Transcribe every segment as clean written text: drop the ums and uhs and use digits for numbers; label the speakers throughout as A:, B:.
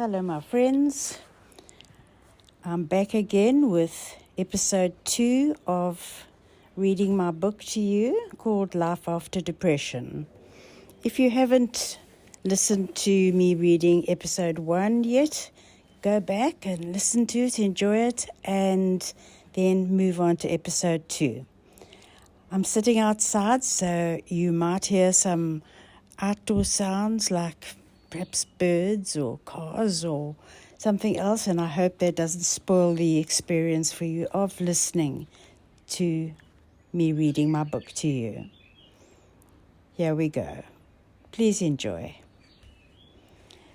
A: Hello, my friends. I'm back again with episode 2 of reading my book to you called Life After Depression. If you haven't listened to me reading episode 1 yet, go back and listen to it, enjoy it, and then move on to episode 2. I'm sitting outside, so you might hear some outdoor sounds like perhaps birds or cars or something else, and I hope that doesn't spoil the experience for you of listening to me reading my book to you. Here we go. Please enjoy.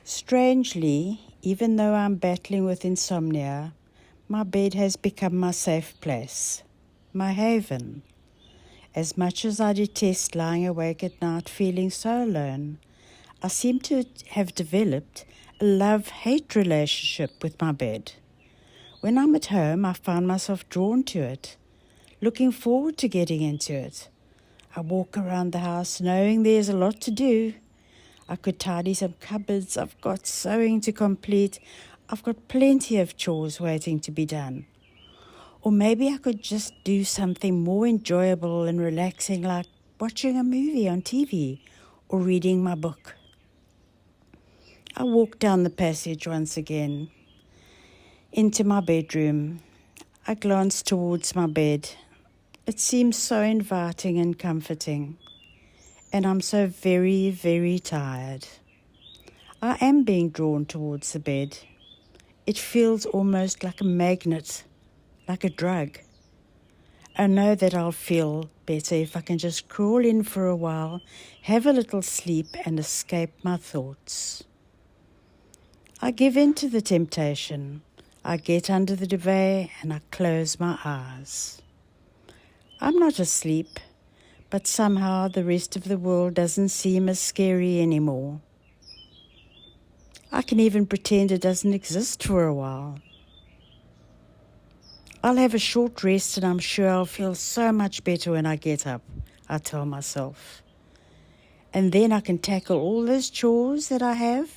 A: Strangely, even though I'm battling with insomnia, my bed has become my safe place, my haven. As much as I detest lying awake at night feeling so alone, I seem to have developed a love-hate relationship with my bed. When I'm at home, I find myself drawn to it, looking forward to getting into it. I walk around the house knowing there's a lot to do. I could tidy some cupboards, I've got sewing to complete, I've got plenty of chores waiting to be done. Or maybe I could just do something more enjoyable and relaxing like watching a movie on TV or reading my book. I walk down the passage once again, into my bedroom. I glance towards my bed. It seems so inviting and comforting, and I'm so very, very tired. I am being drawn towards the bed. It feels almost like a magnet, like a drug. I know that I'll feel better if I can just crawl in for a while, have a little sleep, and escape my thoughts. I give in to the temptation. I get under the duvet and I close my eyes. I'm not asleep, but somehow the rest of the world doesn't seem as scary anymore. I can even pretend it doesn't exist for a while. I'll have a short rest and I'm sure I'll feel so much better when I get up, I tell myself. And then I can tackle all those chores that I have.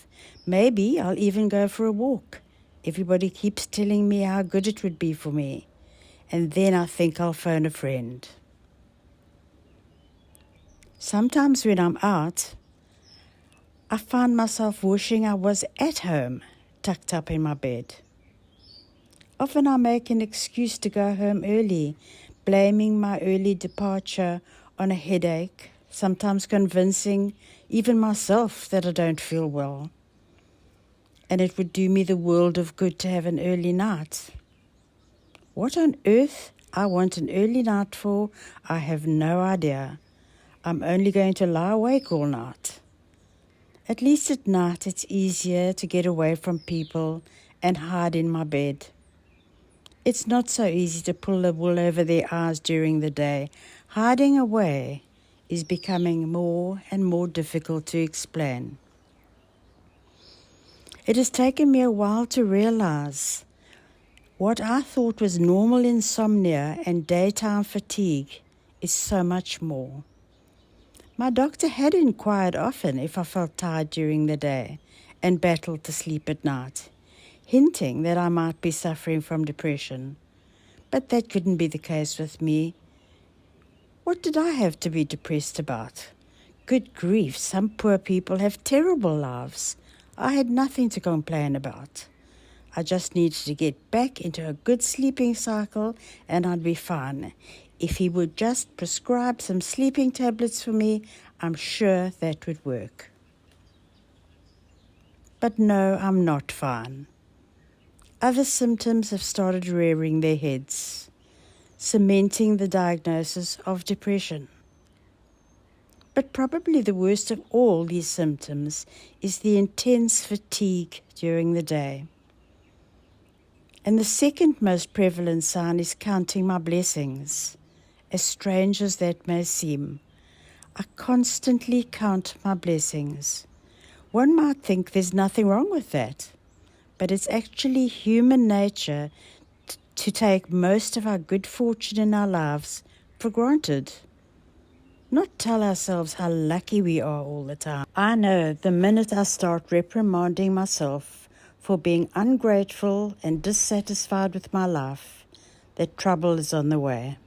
A: Maybe I'll even go for a walk. Everybody keeps telling me how good it would be for me. And then I think I'll phone a friend. Sometimes when I'm out, I find myself wishing I was at home, tucked up in my bed. Often I make an excuse to go home early, blaming my early departure on a headache, sometimes convincing even myself that I don't feel well. And it would do me the world of good to have an early night. What on earth I want an early night for, I have no idea. I'm only going to lie awake all night. At least at night it's easier to get away from people and hide in my bed. It's not so easy to pull the wool over their eyes during the day. Hiding away is becoming more and more difficult to explain. It has taken me a while to realize what I thought was normal insomnia and daytime fatigue is so much more. My doctor had inquired often if I felt tired during the day and battled to sleep at night, hinting that I might be suffering from depression. But that couldn't be the case with me. What did I have to be depressed about? Good grief, some poor people have terrible lives. I had nothing to complain about. I just needed to get back into a good sleeping cycle and I'd be fine. If he would just prescribe some sleeping tablets for me, I'm sure that would work. But no, I'm not fine. Other symptoms have started rearing their heads, cementing the diagnosis of depression. But probably the worst of all these symptoms is the intense fatigue during the day. And the second most prevalent sign is counting my blessings. As strange as that may seem, I constantly count my blessings. One might think there's nothing wrong with that, but it's actually human nature to take most of our good fortune in our lives for granted. Not tell ourselves how lucky we are all the time. I know the minute I start reprimanding myself for being ungrateful and dissatisfied with my life that trouble is on the way.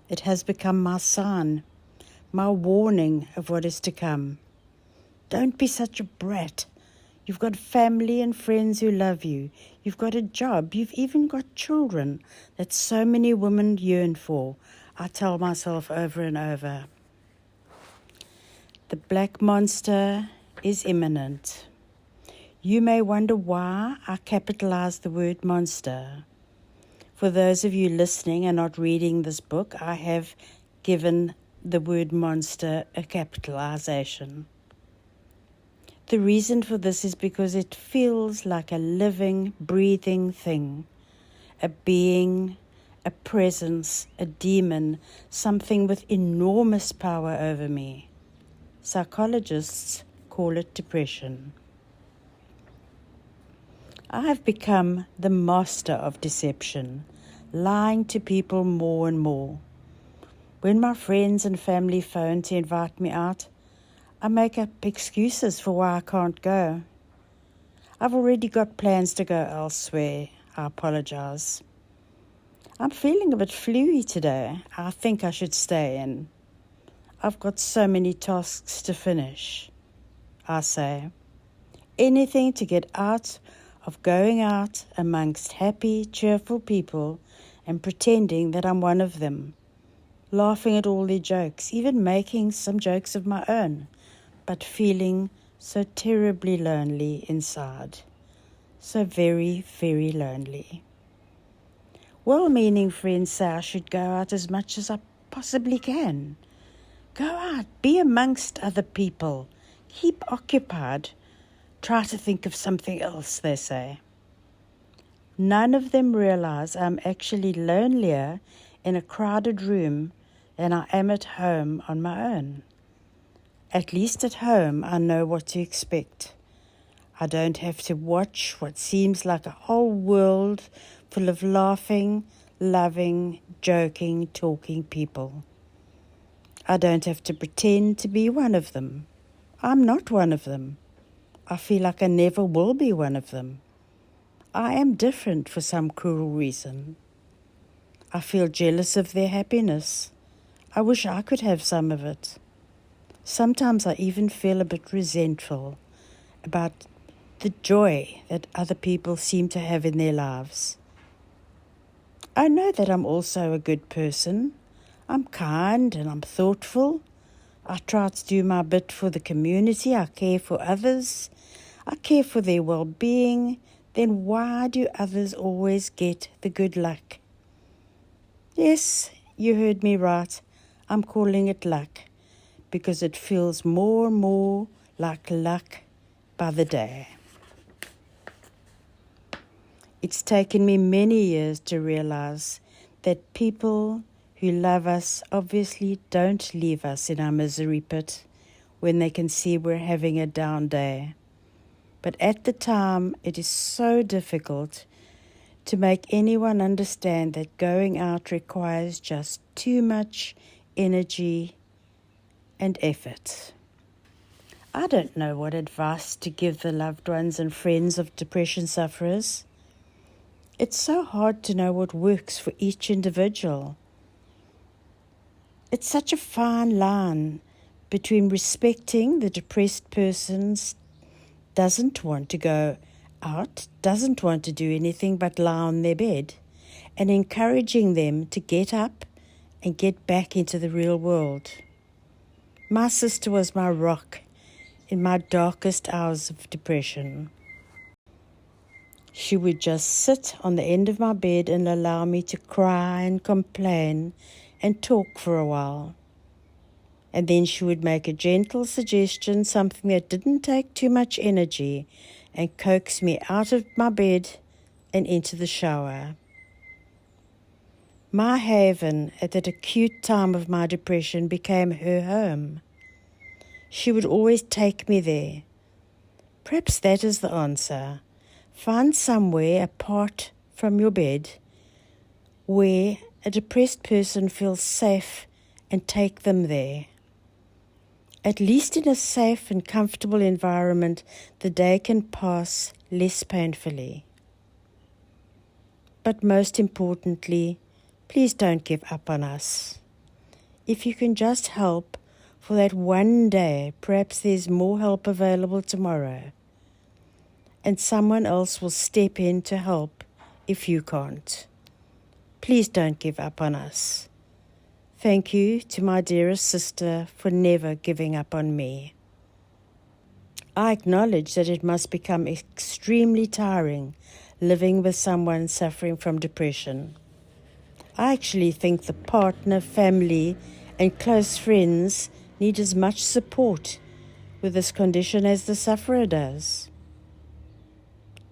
A: It has become my sign, my warning of what is to come. Don't be such a brat. You've got family and friends who love you. You've got a job. You've even got children that so many women yearn for. I tell myself over and over. The black monster is imminent. You may wonder why I capitalize the word monster. For those of you listening and not reading this book, I have given the word monster a capitalization. The reason for this is because it feels like a living, breathing thing, a being, a presence, a demon, something with enormous power over me. Psychologists call it depression. I have become the master of deception, lying to people more and more. When my friends and family phone to invite me out, I make up excuses for why I can't go. I've already got plans to go elsewhere. I apologize. I'm feeling a bit fluey today. I think I should stay in. I've got so many tasks to finish. I say, anything to get out of going out amongst happy, cheerful people and pretending that I'm one of them, laughing at all their jokes, even making some jokes of my own, but feeling so terribly lonely inside, so very, very lonely. Well-meaning friends say I should go out as much as I possibly can. Go out, be amongst other people, keep occupied, try to think of something else, they say. None of them realize I'm actually lonelier in a crowded room than I am at home on my own. At least at home, I know what to expect. I don't have to watch what seems like a whole world full of laughing, loving, joking, talking people. I don't have to pretend to be one of them. I'm not one of them. I feel like I never will be one of them. I am different for some cruel reason. I feel jealous of their happiness. I wish I could have some of it. Sometimes I even feel a bit resentful about the joy that other people seem to have in their lives. I know that I'm also a good person. I'm kind and I'm thoughtful. I try to do my bit for the community. I care for others. I care for their well-being. Then why do others always get the good luck? Yes, you heard me right. I'm calling it luck because it feels more and more like luck by the day. It's taken me many years to realize that people who love us obviously don't leave us in our misery pit when they can see we're having a down day. But at the time, it is so difficult to make anyone understand that going out requires just too much energy and effort. I don't know what advice to give the loved ones and friends of depression sufferers. It's so hard to know what works for each individual. It's such a fine line between respecting the depressed person's doesn't want to go out, doesn't want to do anything but lie on their bed, and encouraging them to get up and get back into the real world. My sister was my rock in my darkest hours of depression. She would just sit on the end of my bed and allow me to cry and complain and talk for a while. And then she would make a gentle suggestion, something that didn't take too much energy, and coax me out of my bed and into the shower. My haven at that acute time of my depression became her home. She would always take me there. Perhaps that is the answer. Find somewhere apart from your bed where a depressed person feels safe and take them there. At least in a safe and comfortable environment, the day can pass less painfully. But most importantly, please don't give up on us. If you can just help for that one day, perhaps there's more help available tomorrow. And someone else will step in to help if you can't. Please don't give up on us. Thank you to my dearest sister for never giving up on me. I acknowledge that it must become extremely tiring living with someone suffering from depression. I actually think the partner, family, and close friends need as much support with this condition as the sufferer does.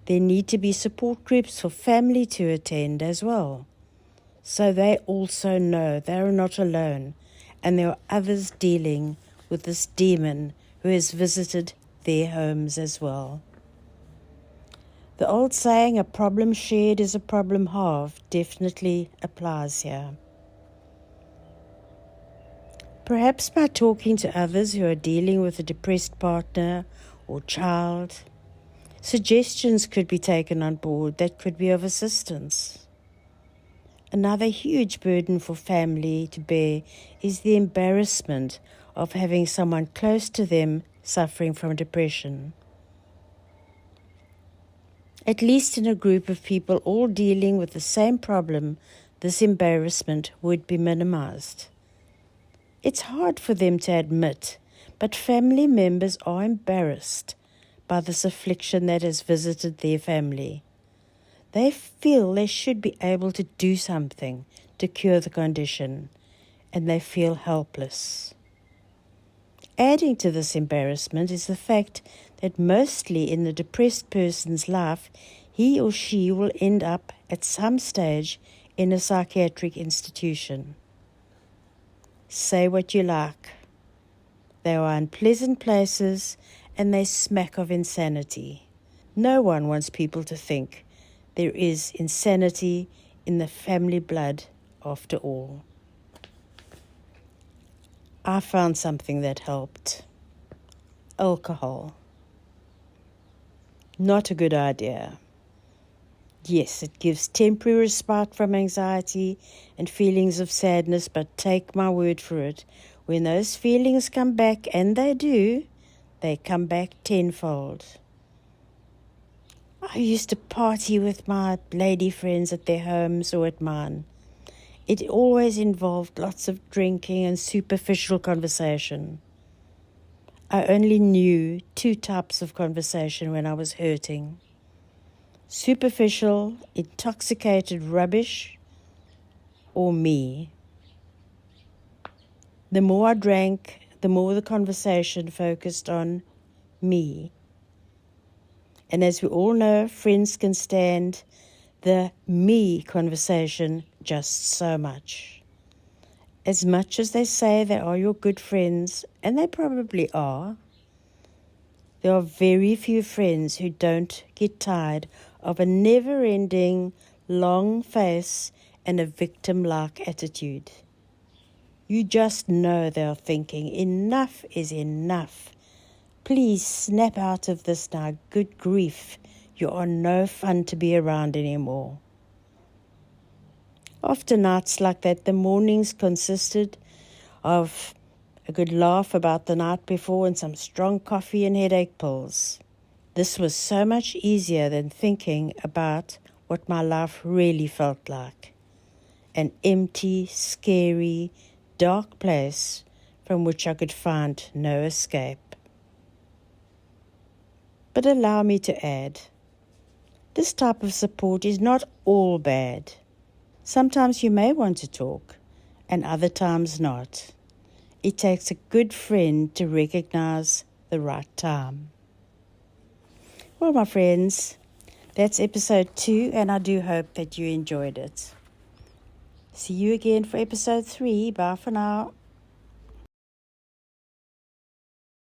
A: There need to be support groups for family to attend as well, so they also know they are not alone and there are others dealing with this demon who has visited their homes as well. The old saying, a problem shared is a problem halved, definitely applies here. Perhaps by talking to others who are dealing with a depressed partner or child, suggestions could be taken on board that could be of assistance. Another huge burden for family to bear is the embarrassment of having someone close to them suffering from depression. At least in a group of people all dealing with the same problem, this embarrassment would be minimized. It's hard for them to admit, but family members are embarrassed by this affliction that has visited their family. They feel they should be able to do something to cure the condition, and they feel helpless. Adding to this embarrassment is the fact that mostly in the depressed person's life, he or she will end up at some stage in a psychiatric institution. Say what you like. They are unpleasant places and they smack of insanity. No one wants people to think there is insanity in the family blood after all. I found something that helped. Alcohol. Not a good idea. Yes, it gives temporary respite from anxiety and feelings of sadness, but take my word for it, when those feelings come back, and they do, they come back tenfold. I used to party with my lady friends at their homes or at mine. It always involved lots of drinking and superficial conversation. I only knew 2 types of conversation when I was hurting. Superficial, intoxicated rubbish, or me. The more I drank, the more the conversation focused on me. And as we all know, friends can stand the me conversation just so much. As much as they say they are your good friends, and they probably are, there are very few friends who don't get tired of a never-ending, long face and a victim-like attitude. You just know they are thinking, enough is enough. Please snap out of this now, good grief. You are no fun to be around anymore. After nights like that, the mornings consisted of a good laugh about the night before and some strong coffee and headache pills. This was so much easier than thinking about what my life really felt like. An empty, scary, dark place from which I could find no escape. But allow me to add, this type of support is not all bad. Sometimes you may want to talk, and other times not. It takes a good friend to recognize the right time. Well, my friends, that's episode 2, and I do hope that you enjoyed it. See you again for episode 3. Bye for now.